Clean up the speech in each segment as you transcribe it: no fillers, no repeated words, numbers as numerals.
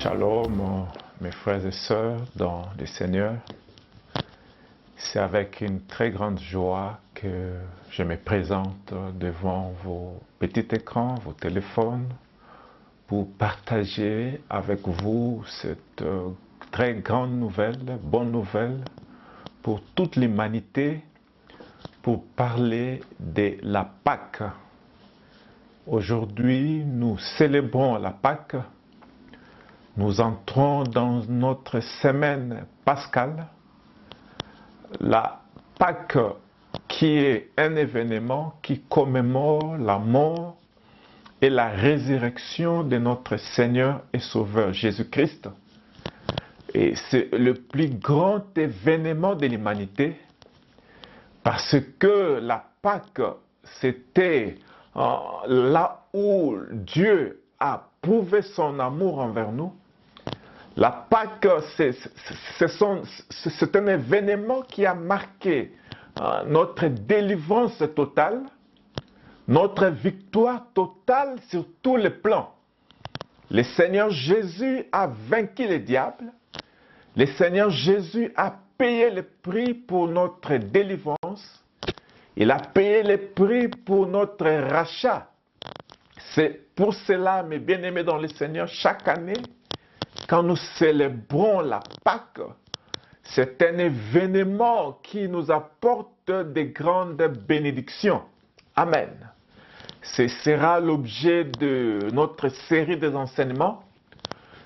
Shalom, mes frères et sœurs dans le Seigneur. C'est avec une très grande joie que je me présente devant vos petits écrans, vos téléphones, pour partager avec vous cette très grande nouvelle, bonne nouvelle pour toute l'humanité, pour parler de la Pâque. Aujourd'hui, nous célébrons la Pâque. Nous entrons dans notre semaine pascale, la Pâque qui est un événement qui commémore la mort et la résurrection de notre Seigneur et Sauveur Jésus-Christ. Et c'est le plus grand événement de l'humanité parce que la Pâque, c'était là où Dieu a prouvé son amour envers nous. La Pâque, c'est un événement qui a marqué notre délivrance totale, notre victoire totale sur tous les plans. Le Seigneur Jésus a vaincu le diable. Le Seigneur Jésus a payé le prix pour notre délivrance. Il a payé le prix pour notre rachat. C'est pour cela, mes bien-aimés dans le Seigneur, chaque année, quand nous célébrons la Pâque, c'est un événement qui nous apporte de grandes bénédictions. Amen. Ce sera l'objet de notre série des enseignements.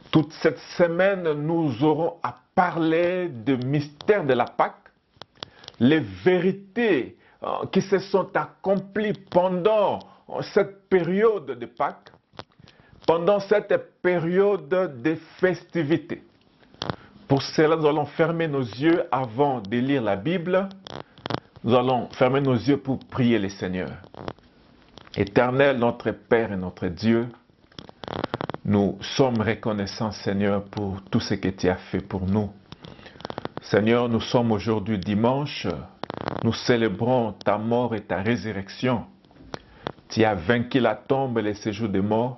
Toute cette semaine, nous aurons à parler du mystère de la Pâque, les vérités qui se sont accomplies pendant cette période de Pâques, pendant cette période de festivités. Pour cela, nous allons fermer nos yeux avant de lire la Bible. Nous allons fermer nos yeux pour prier le Seigneur. Éternel, notre Père et notre Dieu, nous sommes reconnaissants, Seigneur, pour tout ce que tu as fait pour nous. Seigneur, nous sommes aujourd'hui dimanche. Nous célébrons ta mort et ta résurrection. Tu as vaincu la tombe et le séjour des morts.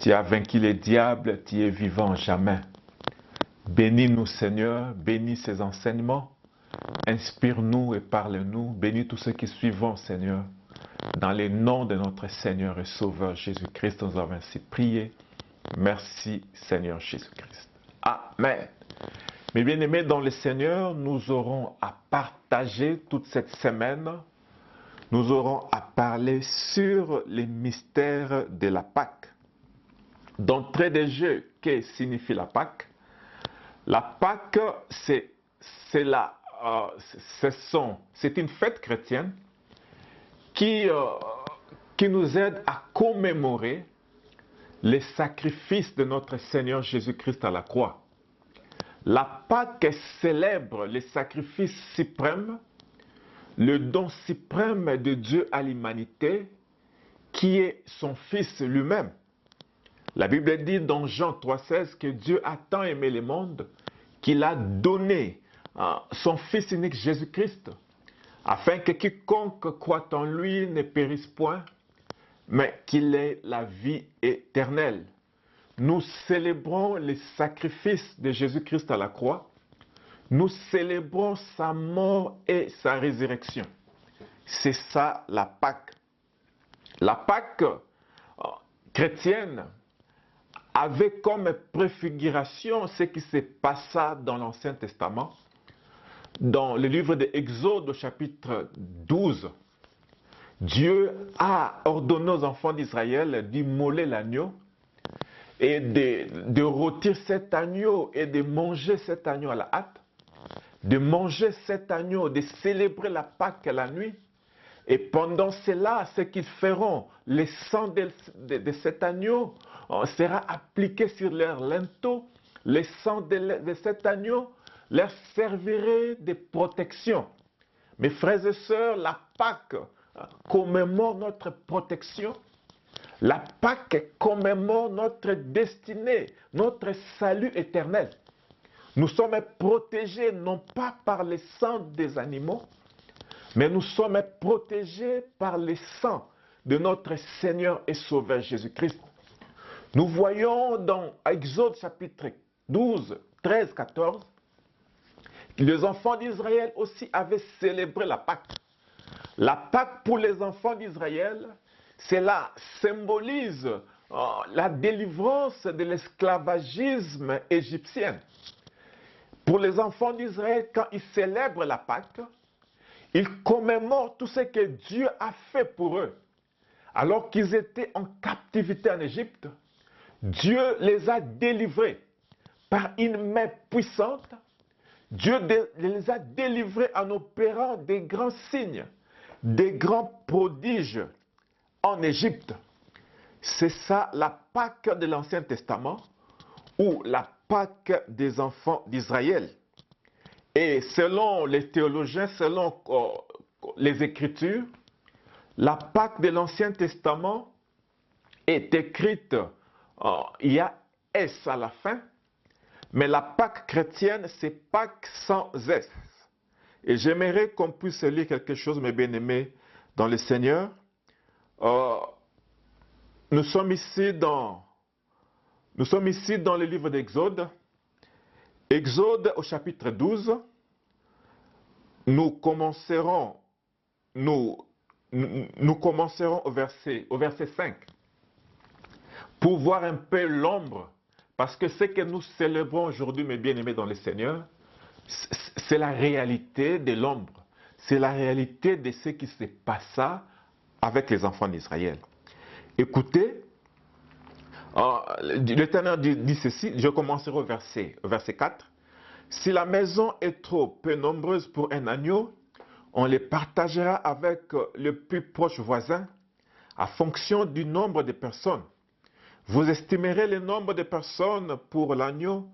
Tu as vaincu les diables, tu es vivant jamais. Bénis-nous, Seigneur, bénis ces enseignements. Inspire-nous et parle-nous. Bénis tous ceux qui suivent, Seigneur. Dans le nom de notre Seigneur et Sauveur Jésus-Christ, nous avons ainsi prié. Merci, Seigneur Jésus-Christ. Amen. Mes bien-aimés dans le Seigneur, nous aurons à partager toute cette semaine. Nous aurons à parler sur les mystères de la Pâque. D'entrée de jeu, que signifie la Pâque? La Pâque, c'est une fête chrétienne qui nous aide à commémorer les sacrifices de notre Seigneur Jésus-Christ à la croix. La Pâque célèbre les sacrifices suprêmes, le don suprême de Dieu à l'humanité, qui est son Fils lui-même. La Bible dit dans Jean 3,16 que Dieu a tant aimé le monde qu'il a donné son Fils unique Jésus-Christ, afin que quiconque croit en lui ne périsse point, mais qu'il ait la vie éternelle. Nous célébrons les sacrifices de Jésus-Christ à la croix. Nous célébrons sa mort et sa résurrection. C'est ça la Pâque. La Pâque chrétienne avait comme préfiguration ce qui se passa dans l'Ancien Testament. Dans le livre de Exode au chapitre 12, Dieu a ordonné aux enfants d'Israël d'immoler l'agneau et de rôtir cet agneau et de manger cet agneau à la hâte, de manger cet agneau, de célébrer la Pâque la nuit. Et pendant cela, ce qu'ils feront, le sang de cet agneau sera appliqué sur leur linteau. Le sang de cet agneau leur servirait de protection. Mes frères et sœurs, la Pâque commémore notre protection. La Pâque commémore notre destinée, notre salut éternel. Nous sommes protégés non pas par le sang des animaux, mais nous sommes protégés par le sang de notre Seigneur et Sauveur Jésus-Christ. Nous voyons dans Exode chapitre 12, 13, 14, les enfants d'Israël aussi avaient célébré la Pâque. La Pâque pour les enfants d'Israël, cela symbolise la délivrance de l'esclavagisme égyptien. Pour les enfants d'Israël, quand ils célèbrent la Pâque, ils commémorent tout ce que Dieu a fait pour eux. Alors qu'ils étaient en captivité en Égypte, Dieu les a délivrés par une main puissante. Dieu les a délivrés en opérant des grands signes, des grands prodiges en Égypte. C'est ça la Pâque de l'Ancien Testament ou la Pâque des enfants d'Israël. Et selon les théologiens, selon les Écritures, la Pâque de l'Ancien Testament est écrite, il y a S à la fin, mais la Pâque chrétienne, c'est Pâque sans S. Et j'aimerais qu'on puisse lire quelque chose, mes bien-aimés, dans le Seigneur. Nous sommes ici dans le livre d'Exode. Exode au chapitre 12. Nous commencerons au verset 5 pour voir un peu l'ombre, parce que ce que nous célébrons aujourd'hui, mes bien-aimés dans le Seigneur, c'est la réalité de l'ombre. C'est la réalité de ce qui se passa avec les enfants d'Israël. Écoutez, l'Éternel dit ceci, je commencerai au verset 4. Si la maison est trop peu nombreuse pour un agneau, on les partagera avec le plus proche voisin en fonction du nombre de personnes. Vous estimerez le nombre de personnes pour l'agneau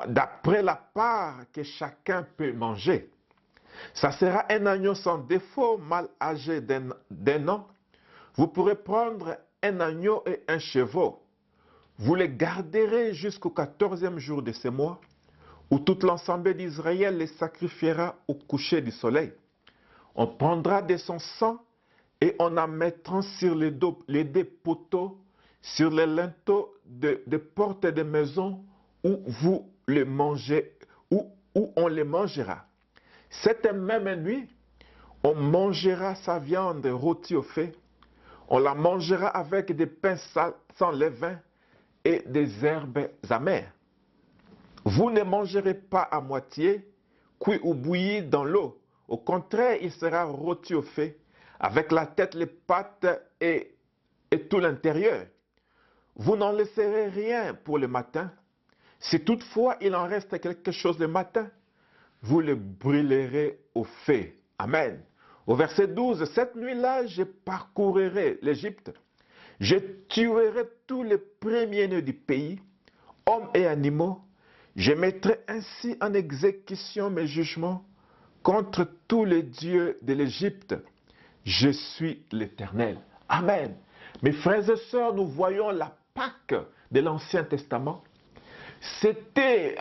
d'après la part que chacun peut manger. Ça sera un agneau sans défaut, mal âgé d'un an. Vous pourrez prendre un agneau et un chevreau. Vous les garderez jusqu'au 14e jour de ce mois, où toute l'ensemble d'Israël les sacrifiera au coucher du soleil. On prendra de son sang et on en mettra sur les deux poteaux, sur les linteaux de portes de maison où vous les mangez, où on les mangera. Cette même nuit, on mangera sa viande rôtie au feu. On la mangera avec des pains sans levain et des herbes amères. Vous ne mangerez pas à moitié, cuit ou bouilli dans l'eau. Au contraire, il sera rôti au feu, avec la tête, les pattes et tout l'intérieur. Vous n'en laisserez rien pour le matin. Si toutefois il en reste quelque chose le matin, vous le brûlerez au feu. Amen. Au verset 12, cette nuit-là, je parcourrai l'Égypte. Je tuerai tous les premiers-nés du pays, hommes et animaux. Je mettrai ainsi en exécution mes jugements contre tous les dieux de l'Égypte. Je suis l'Éternel. Amen. Mes frères et sœurs, nous voyons la Pâque de l'Ancien Testament. C'était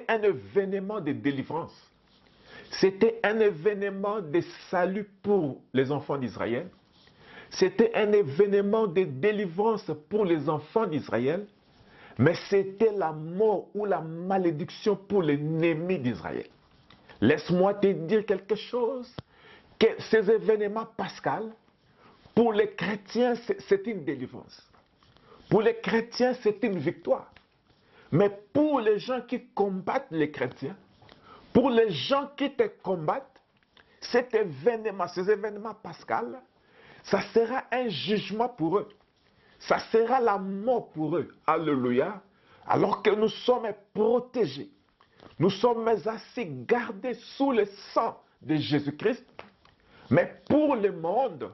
un événement de délivrance. C'était un événement de salut pour les enfants d'Israël. C'était un événement de délivrance pour les enfants d'Israël. Mais c'était la mort ou la malédiction pour l'ennemi d'Israël. Laisse-moi te dire quelque chose, que ces événements pascals, pour les chrétiens, c'est une délivrance. Pour les chrétiens, c'est une victoire. Mais pour les gens qui combattent les chrétiens, pour les gens qui te combattent, ces événements pascals, ça sera un jugement pour eux. Ça sera la mort pour eux. Alléluia. Alors que nous sommes protégés. Nous sommes assez gardés sous le sang de Jésus-Christ. Mais pour le monde,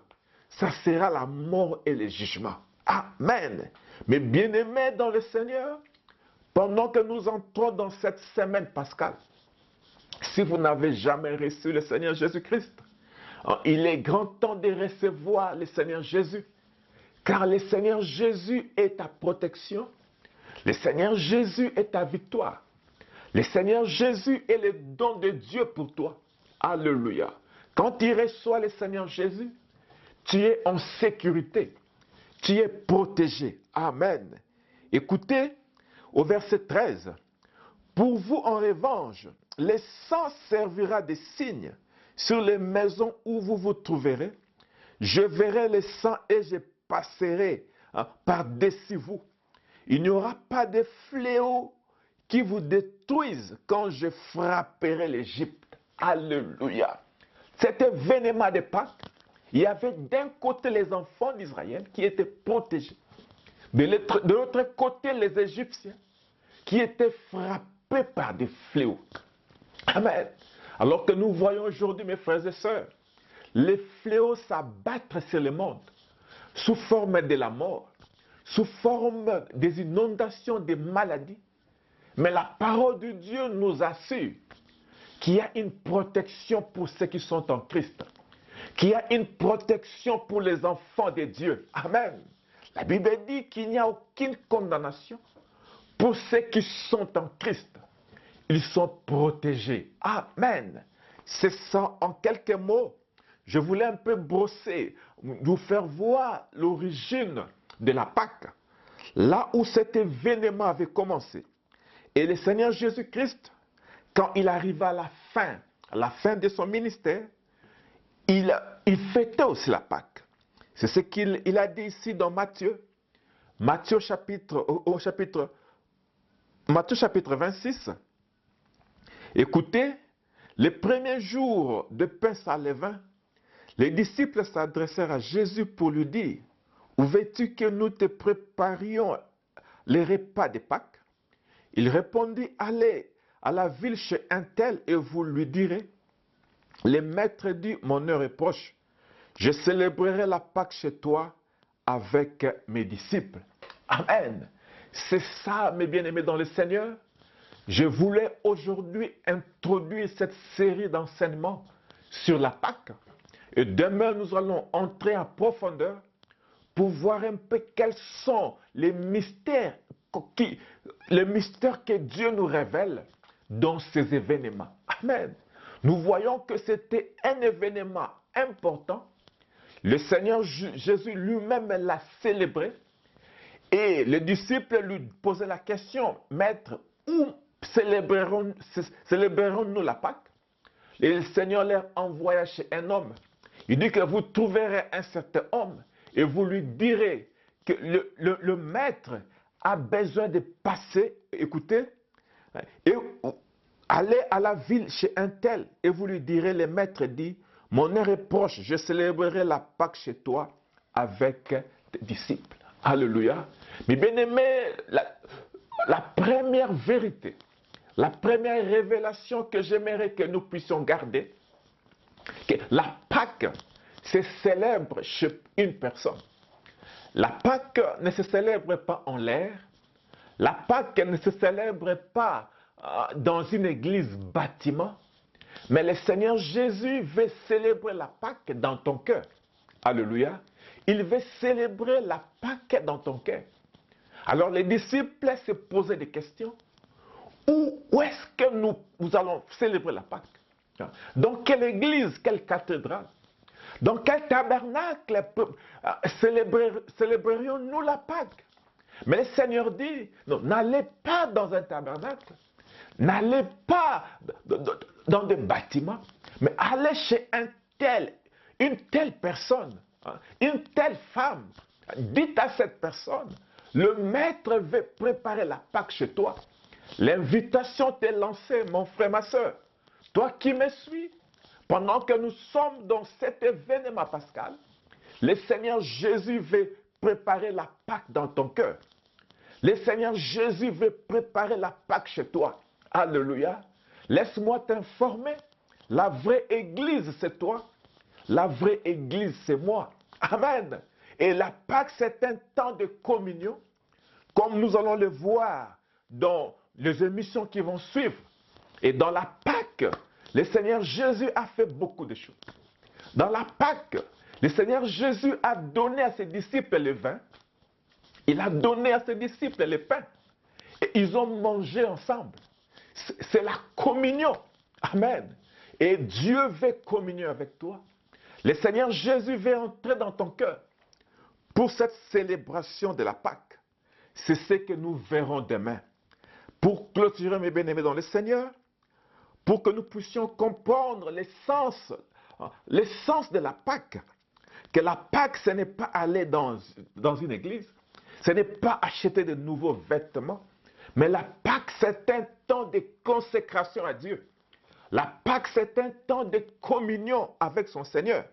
ça sera la mort et le jugement. Amen. Mais bien-aimés dans le Seigneur, pendant que nous entrons dans cette semaine pascale, si vous n'avez jamais reçu le Seigneur Jésus-Christ, il est grand temps de recevoir le Seigneur Jésus. Car le Seigneur Jésus est ta protection. Le Seigneur Jésus est ta victoire. Le Seigneur Jésus est le don de Dieu pour toi. Alléluia. Quand tu reçois le Seigneur Jésus, tu es en sécurité. Tu es protégé. Amen. Écoutez au verset 13. Pour vous, en revanche, le sang servira de signe sur les maisons où vous vous trouverez. Je verrai le sang et je passerai par-dessus vous. Il n'y aura pas de fléau qui vous détruise quand je frapperai l'Égypte. Alléluia. Cet événement de Pâques, il y avait d'un côté les enfants d'Israël qui étaient protégés. De l'autre côté, les Égyptiens qui étaient frappés par des fléaux. Amen. Alors que nous voyons aujourd'hui, mes frères et sœurs, les fléaux s'abattre sur le monde sous forme de la mort, sous forme des inondations, des maladies. Mais la parole de Dieu nous assure qu'il y a une protection pour ceux qui sont en Christ, qu'il y a une protection pour les enfants de Dieu. Amen. La Bible dit qu'il n'y a aucune condamnation pour ceux qui sont en Christ. Ils sont protégés. Amen. C'est ça en quelques mots. Je voulais un peu brosser, vous faire voir l'origine de la Pâque, là où cet événement avait commencé. Et le Seigneur Jésus-Christ, quand il arriva à la fin de son ministère, il fêtait aussi la Pâque. C'est ce qu'il a dit ici dans Matthieu. Matthieu chapitre 26. Écoutez, le premier jour de pain sans levain, les disciples s'adressèrent à Jésus pour lui dire, « Où veux-tu que nous te préparions les repas de Pâques ?» Il répondit, « Allez à la ville chez un tel et vous lui direz, « Le maître dit, mon heure est proche. Je célébrerai la Pâque chez toi avec mes disciples. » Amen. C'est ça, mes bien-aimés dans le Seigneur. Je voulais aujourd'hui introduire cette série d'enseignements sur la Pâque. Et demain, nous allons entrer en profondeur pour voir un peu quels sont les mystères que Dieu nous révèle dans ces événements. Amen. Nous voyons que c'était un événement important. Le Seigneur Jésus lui-même l'a célébré. Et les disciples lui posaient la question, « Maître, où célébrerons-nous la Pâque ?» Et le Seigneur leur envoya chez un homme. Il dit que vous trouverez un certain homme et vous lui direz que le maître a besoin de passer, écoutez, et allez à la ville chez un tel et vous lui direz, le maître dit, mon heure est proche, je célébrerai la Pâque chez toi avec tes disciples. Alléluia. Mais bien aimé, la première vérité, la première révélation que j'aimerais que nous puissions garder, que la Pâque se célèbre chez une personne. La Pâque ne se célèbre pas en l'air. La Pâque ne se célèbre pas dans une église bâtiment. Mais le Seigneur Jésus veut célébrer la Pâque dans ton cœur. Alléluia. Il veut célébrer la Pâque dans ton cœur. Alors les disciples se posaient des questions. Où est-ce que nous allons célébrer la Pâque? Dans quelle église, quelle cathédrale? Dans quel tabernacle célébrerions-nous la Pâque? Mais le Seigneur dit, non, n'allez pas dans un tabernacle, n'allez pas dans des bâtiments, mais allez chez une telle personne, une telle femme. Dites à cette personne, le maître veut préparer la Pâque chez toi. L'invitation t'est lancée, mon frère, ma soeur. Toi qui me suis, pendant que nous sommes dans cet événement pascal, le Seigneur Jésus veut préparer la Pâque dans ton cœur. Le Seigneur Jésus veut préparer la Pâque chez toi. Alléluia. Laisse-moi t'informer. La vraie église, c'est toi. La vraie église, c'est moi. Amen. Et la Pâque, c'est un temps de communion, comme nous allons le voir dans les émissions qui vont suivre. Et dans la Pâque, le Seigneur Jésus a fait beaucoup de choses. Dans la Pâque, le Seigneur Jésus a donné à ses disciples le vin. Il a donné à ses disciples le pain. Et ils ont mangé ensemble. C'est la communion. Amen. Et Dieu veut communier avec toi. Le Seigneur Jésus veut entrer dans ton cœur pour cette célébration de la Pâque. c'est ce que nous verrons demain. Pour clôturer, mes bien-aimés dans le Seigneur, pour que nous puissions comprendre l'essence de la Pâque, que la Pâque, ce n'est pas aller dans une église, ce n'est pas acheter de nouveaux vêtements, mais la Pâque, c'est un temps de consécration à Dieu. La Pâque, c'est un temps de communion avec son Seigneur.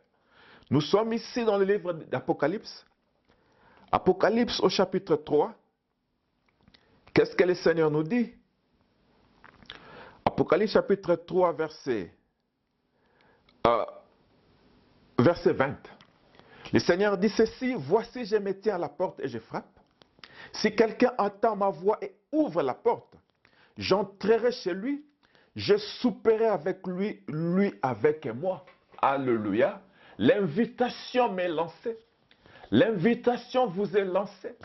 Nous sommes ici dans le livre d'Apocalypse. Apocalypse au chapitre 3. Qu'est-ce que le Seigneur nous dit? Apocalypse chapitre 3, verset 20. Le Seigneur dit ceci, voici je me tiens à la porte et je frappe. Si quelqu'un entend ma voix et ouvre la porte, j'entrerai chez lui, je souperai avec lui, lui avec moi. Alléluia. L'invitation m'est lancée. L'invitation vous est lancée.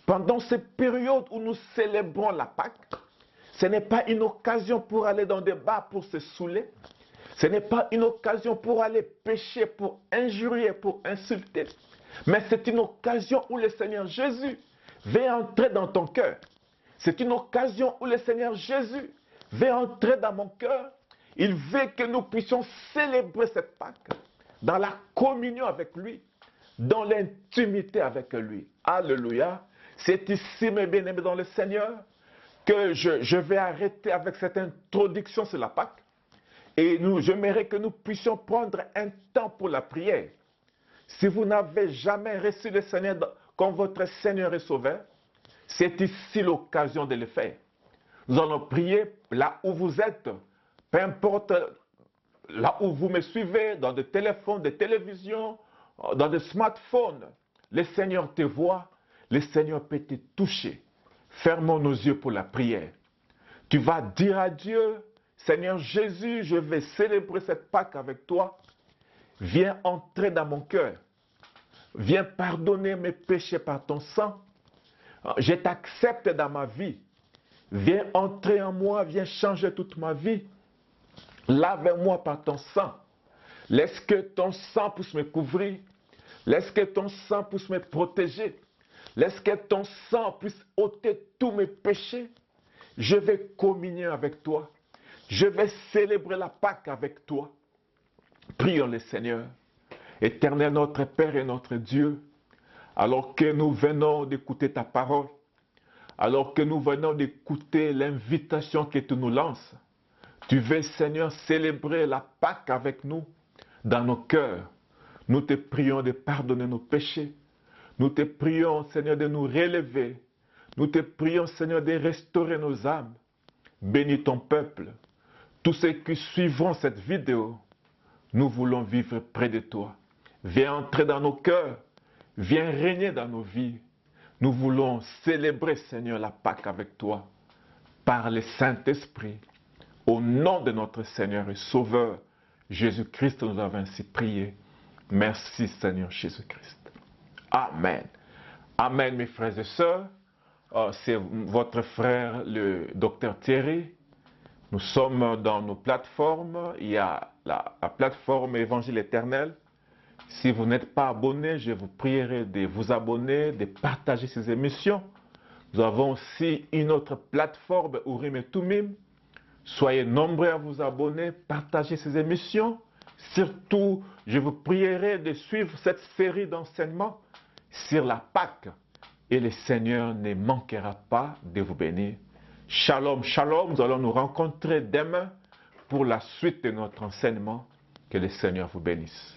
Pendant cette période où nous célébrons la Pâque, ce n'est pas une occasion pour aller dans des bars pour se saouler. Ce n'est pas une occasion pour aller pécher, pour injurier, pour insulter. Mais c'est une occasion où le Seigneur Jésus vient entrer dans ton cœur. C'est une occasion où le Seigneur Jésus vient entrer dans mon cœur. Il veut que nous puissions célébrer cette Pâque dans la communion avec lui, dans l'intimité avec lui. Alléluia. C'est ici, mes bien-aimés dans le Seigneur, que je vais arrêter avec cette introduction sur la Pâque. Et j'aimerais que nous puissions prendre un temps pour la prière. Si vous n'avez jamais reçu le Seigneur comme votre Seigneur et Sauveur, c'est ici l'occasion de le faire. Nous allons prier là où vous êtes, peu importe là où vous me suivez, dans des téléphones, des télévisions, dans des smartphones. Le Seigneur te voit, le Seigneur peut te toucher. Fermons nos yeux pour la prière. Tu vas dire à Dieu, Seigneur Jésus, je vais célébrer cette Pâque avec toi. Viens entrer dans mon cœur. Viens pardonner mes péchés par ton sang. Je t'accepte dans ma vie. Viens entrer en moi, viens changer toute ma vie. Lave-moi par ton sang. Laisse que ton sang puisse me couvrir. Laisse que ton sang puisse me protéger. Laisse que ton sang puisse ôter tous mes péchés. Je vais communier avec toi. Je vais célébrer la Pâque avec toi. Prions le Seigneur. Éternel notre Père et notre Dieu, alors que nous venons d'écouter ta parole, alors que nous venons d'écouter l'invitation que tu nous lances, tu veux, Seigneur, célébrer la Pâque avec nous dans nos cœurs. Nous te prions de pardonner nos péchés. Nous te prions, Seigneur, de nous relever. Nous te prions, Seigneur, de restaurer nos âmes. Bénis ton peuple. Tous ceux qui suivront cette vidéo, nous voulons vivre près de toi. Viens entrer dans nos cœurs. Viens régner dans nos vies. Nous voulons célébrer, Seigneur, la Pâque avec toi. Par le Saint-Esprit. Au nom de notre Seigneur et Sauveur, Jésus-Christ, nous avons ainsi prié. Merci, Seigneur Jésus-Christ. Amen. Amen, mes frères et sœurs. C'est votre frère, le docteur Thierry. Nous sommes dans nos plateformes. Il y a la plateforme Évangile éternel. Si vous n'êtes pas abonné, je vous prierai de vous abonner, de partager ces émissions. Nous avons aussi une autre plateforme, Urim et Tumim. Soyez nombreux à vous abonner, partagez ces émissions. Surtout, je vous prierai de suivre cette série d'enseignements sur la Pâque. Et le Seigneur ne manquera pas de vous bénir. Shalom, shalom. Nous allons nous rencontrer demain pour la suite de notre enseignement. Que le Seigneur vous bénisse.